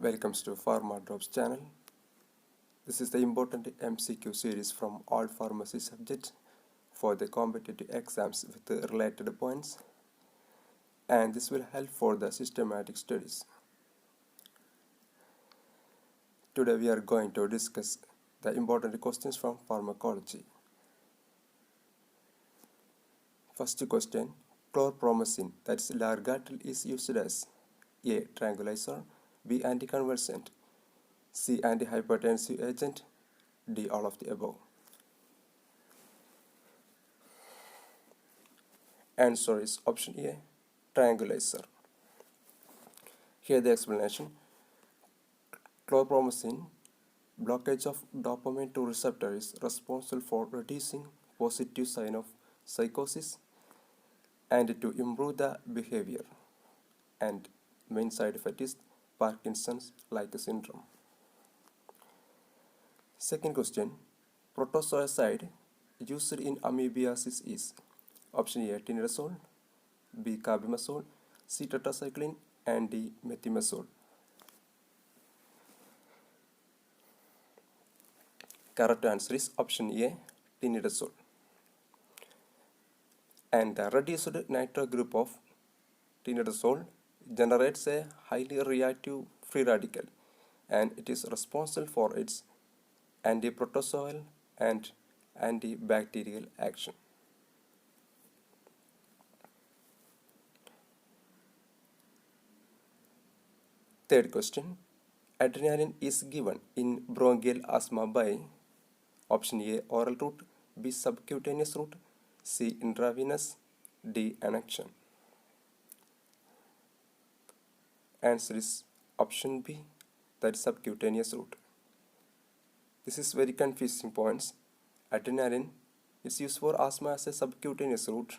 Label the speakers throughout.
Speaker 1: Welcome to Pharma Drops channel. This is the important MCQ series from all pharmacy subjects for the competitive exams with the related points, and this will help for the systematic studies. Today we are going to discuss the important questions from pharmacology. First question, chlorpromazine, that is largatal, is used as A. Tranquilizer, B. Anticonvulsant, C. Antihypertensive agent, D. All of the above. Answer is option A, tranquilizer. Here the explanation. Chlorpromazine, blockage of dopamine 2 receptor, is responsible for reducing positive sign of psychosis and to improve the behavior, and main side effect is Parkinson's-like syndrome. Second question, protozoacide used in amoebiasis is option A, tinidazole, B, carbimazole, C, tetracycline, and D, methimazole. Correct answer is option A, tinidazole. And the reduced nitro group of tinidazole generates a highly reactive free radical, and it is responsible for its antiprotozoal and antibacterial action. Third question, adrenaline is given in bronchial asthma by option A, oral route, B, subcutaneous route, C, intravenous, D, injection. Answer is option B, that is subcutaneous route. This is very confusing points. Adrenaline is used for asthma as a subcutaneous route.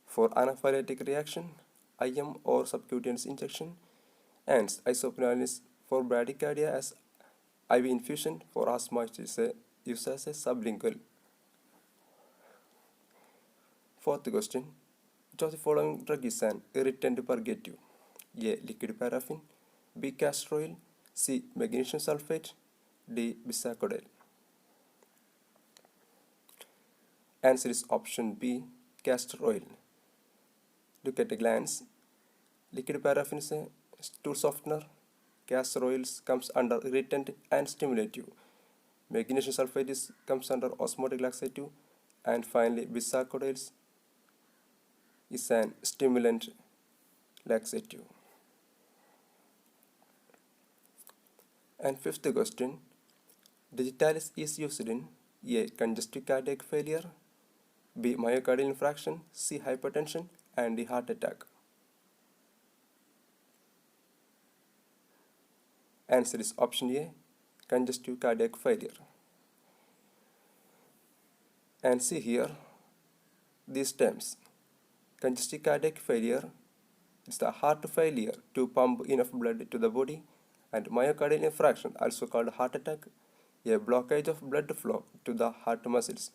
Speaker 1: For anaphylactic reaction, IM or subcutaneous injection, and isoprenylin is for bradycardia as IV infusion. For asthma, it is used as a sublingual. Fourth question, which of the following drug is an irritant purgative? A, liquid paraffin, B, castor oil, C, magnesium sulfate, D, bisacodyl. Answer is option B, castor oil. Look at a glance. Liquid paraffin is a stool softener. Castor oil comes under irritant and stimulative. Magnesium sulfate comes under osmotic laxative. And finally, bisacodyl is an stimulant laxative. And fifth question, digitalis is used in A, congestive cardiac failure, B, myocardial infarction, C, hypertension, and D, heart attack. Answer is option A, congestive cardiac failure. And see here these terms. Congestive cardiac failure is the heart failure to pump enough blood to the body, and myocardial infarction, also called heart attack, a blockage of blood flow to the heart muscles,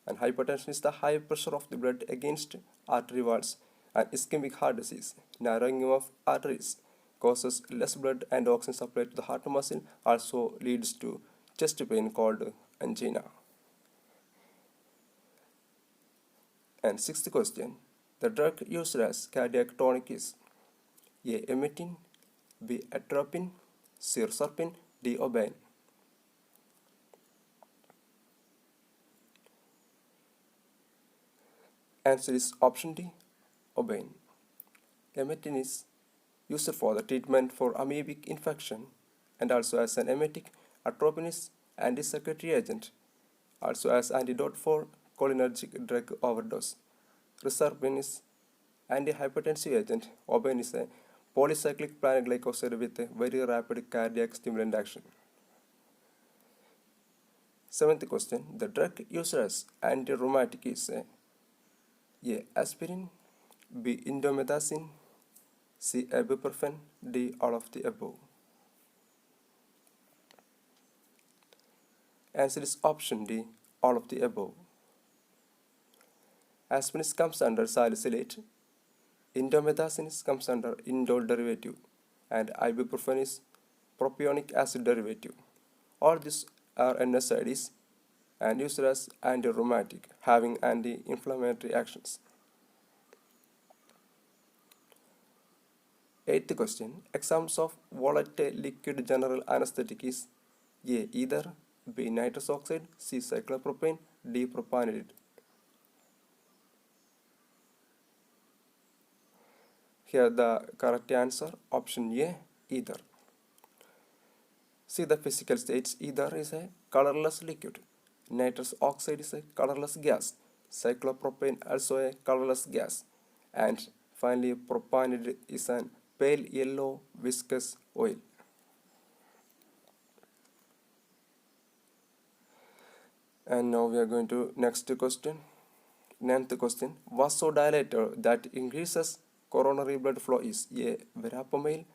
Speaker 1: and hypertension is the high pressure of the blood against artery walls, and ischemic heart disease, narrowing of arteries, causes less blood and oxygen supply to the heart muscle, also leads to chest pain called angina. And sixth question, the drug used as cardiac tonic is A, emetic, B, atropine, C, reserpine, D, obain. Answer is option D, obain. Emetic is used for the treatment for amoebic infection and also as an emetic. Atropine is anti-secretory agent, also as antidote for cholinergic drug overdose. Reserpine is antihypertensive agent. Obain is a polycyclic planar glycoside with a very rapid cardiac stimulant action. Seventh question, the drug used as anti-rheumatic is A, aspirin, B, indomethacin, C, ibuprofen, D, all of the above. Answer is option D, all of the above. Aspirin comes under salicylate, indomethacin comes under indole derivative, and ibuprofen is propionic acid derivative. All these are NSAIDs and used as anti-rheumatic, having anti-inflammatory actions. Eighth question. Examples of volatile liquid general anesthetic is A. Ether, B. Nitrous oxide, C. Cyclopropane, D. Propanidine. Here the correct answer, option A, ether. See the physical states. Ether is a colorless liquid. Nitrous oxide is a colorless gas. Cyclopropane also a colorless gas. And finally propanidine is an pale yellow viscous oil. And now we are going to next question. Ninth question. Vasodilator that increases coronary blood flow is A. Verapamil,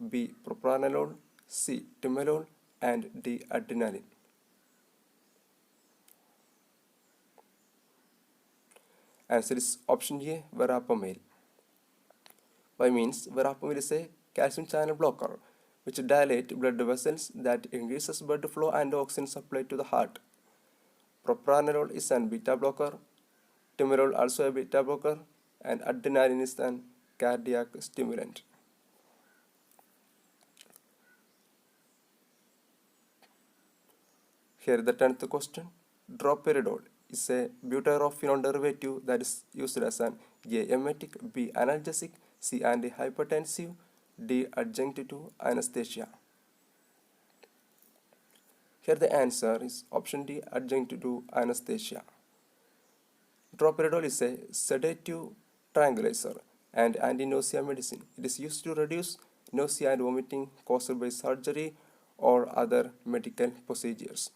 Speaker 1: B. Propranolol, C. Timolol, and D. Adrenaline. Answer is option A. Verapamil. By means, verapamil is a calcium channel blocker which dilate blood vessels that increases blood flow and oxygen supply to the heart. Propranolol is an beta blocker. Timolol also a beta blocker, and adrenaline is an cardiac stimulant. Here the 10th question. Droperidol is a butyraphenol derivative that is used as an A. emetic, B. analgesic, C. antihypertensive, D. adjunct to anesthesia. Here the answer is option D, adjunct to anesthesia. Droperidol is a sedative tranquilizer and anti-nausea medicine. It is used to reduce nausea and vomiting caused by surgery or other medical procedures.